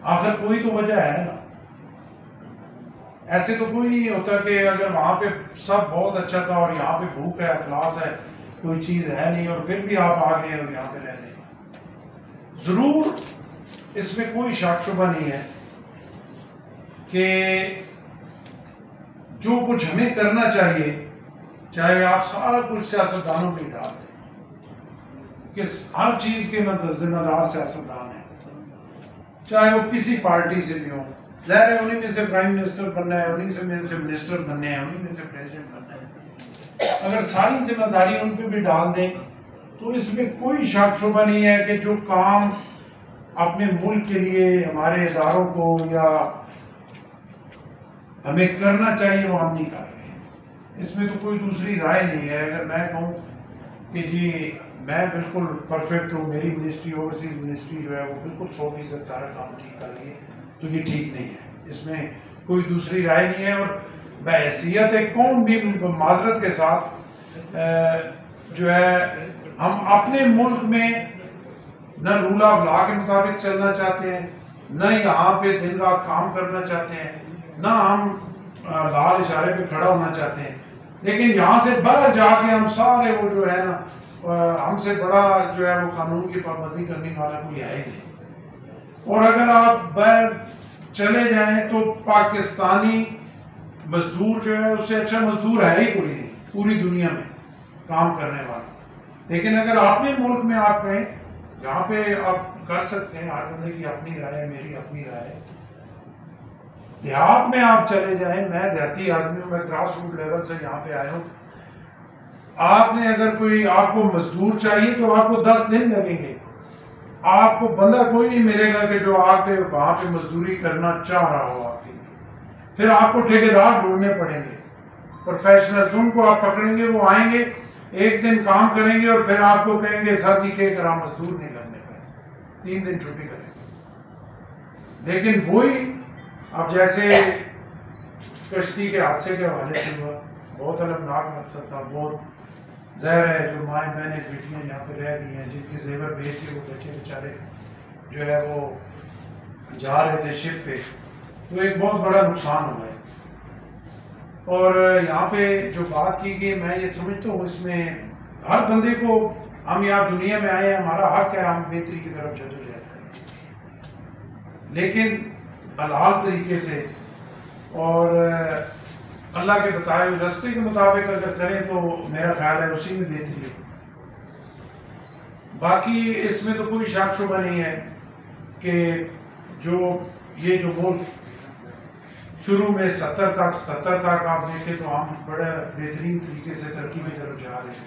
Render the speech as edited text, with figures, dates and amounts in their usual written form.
آخر کوئی تو وجہ ہے نا. ایسے تو کوئی نہیں ہوتا کہ اگر وہاں پہ سب بہت اچھا تھا اور یہاں پہ بھوک ہے، افلاس ہے، کوئی چیز ہے نہیں، اور پھر بھی آپ آ گئے اور یہاں پہ رہ رہے ہیں. ضرور اس میں کوئی شک شبہ نہیں ہے کہ جو کچھ ہمیں کرنا چاہیے، چاہے آپ سارا کچھ سیاستدانوں پہ ڈال دیں کہ ہر چیز کے ذمہ دار سیاستدان ہیں، چاہے وہ کسی پارٹی سے بھی ہوں. ظاہر ہے انہیں میں سے پرائم منسٹر بننا ہے، انہیں میں سے منسٹر بننے ہیں، انہیں میں سے پریزیڈنٹ بننا ہے. اگر ساری ذمہ داری ان پہ بھی ڈال دیں تو اس میں کوئی شک شبہ نہیں ہے کہ جو کام اپنے ملک کے لیے ہمارے اداروں کو یا ہمیں کرنا چاہیے وہ ہم نہیں کر رہے ہیں. اس میں تو کوئی دوسری رائے نہیں ہے. اگر میں کہوں کہ جی میں بالکل پرفیکٹ ہوں، میری منسٹری اوورسیز منسٹری جو ہے وہ بالکل 100% سارا کام ٹھیک کر رہی ہے، تو یہ ٹھیک نہیں ہے. اس میں کوئی دوسری رائے نہیں ہے. اور بحیثیت قوم بھی معذرت کے ساتھ جو ہے ہم اپنے ملک میں نہ رول آف لا کے مطابق چلنا چاہتے ہیں، نہ یہاں پہ دن رات کام کرنا چاہتے ہیں، نہ ہم لال اشارے پہ کھڑا ہونا چاہتے ہیں. لیکن یہاں سے باہر جا کے ہم سارے وہ جو ہے نا ہم سے بڑا جو ہے وہ قانون کی پابندی کرنے والا کوئی ہے ہی نہیں. اور اگر آپ باہر چلے جائیں تو پاکستانی مزدور جو ہے اس سے اچھا مزدور ہے ہی کوئی نہیں پوری دنیا میں کام کرنے والا. لیکن اگر اپنے ملک میں آپ کہیں یہاں پہ آپ کر سکتے ہیں، ہر بندے کی اپنی رائے ہے، میری اپنی رائے ہے. دیہات میں آپ چلے جائیں، میں دیہاتی آدمی ہوں، میں گراس روٹ لیول سے یہاں پہ آیا ہوں. آپ نے اگر کوئی آپ کو مزدور چاہیے تو آپ کو 10 دن لگیں گے. آپ کو بندہ کوئی نہیں ملے گا کہ جو آ کے وہاں پہ مزدوری کرنا چاہ رہا ہو آپ کے لیے. پھر آپ کو ٹھیکیدار ڈھونڈنے پڑیں گے، پروفیشنل ان کو آپ پکڑیں گے، وہ آئیں گے، ایک دن کام کریں گے اور پھر آپ کو کہیں گے سر جی کہ کرا مزدور نہیں لگنے پہ، 3 دن چھٹی کریں گے. لیکن وہی اب جیسے کشتی کے حادثے کے حوالے سے ہوا، بہت المناک حادثہ تھا. بہت ظاہر ہے جو مائیں بہنیں بیٹیاں یہاں پہ رہ گئی ہیں جن کے زیور بیچ کے وہ بچے بیچارے جو ہے وہ جا رہے تھے شپ پہ، تو ایک بہت بڑا نقصان ہوا ہے. اور یہاں پہ جو بات کی گئی، میں یہ سمجھتا ہوں اس میں ہر بندے کو، ہم یہاں دنیا میں آئے ہیں، ہمارا حق ہے ہم بہتری کی طرف جدوجہد کریں، لیکن حلال طریقے سے اور اللہ کے بتائے ہوئے راستے کے مطابق اگر کریں تو میرا خیال ہے اسی میں بہتری ہے. باقی اس میں تو کوئی شک شبہ نہیں ہے کہ یہ جو ملک شروع میں 77 تک آپ دیکھیں تو ہم بڑے بہترین طریقے سے ترقی کی طرف جا رہے ہیں.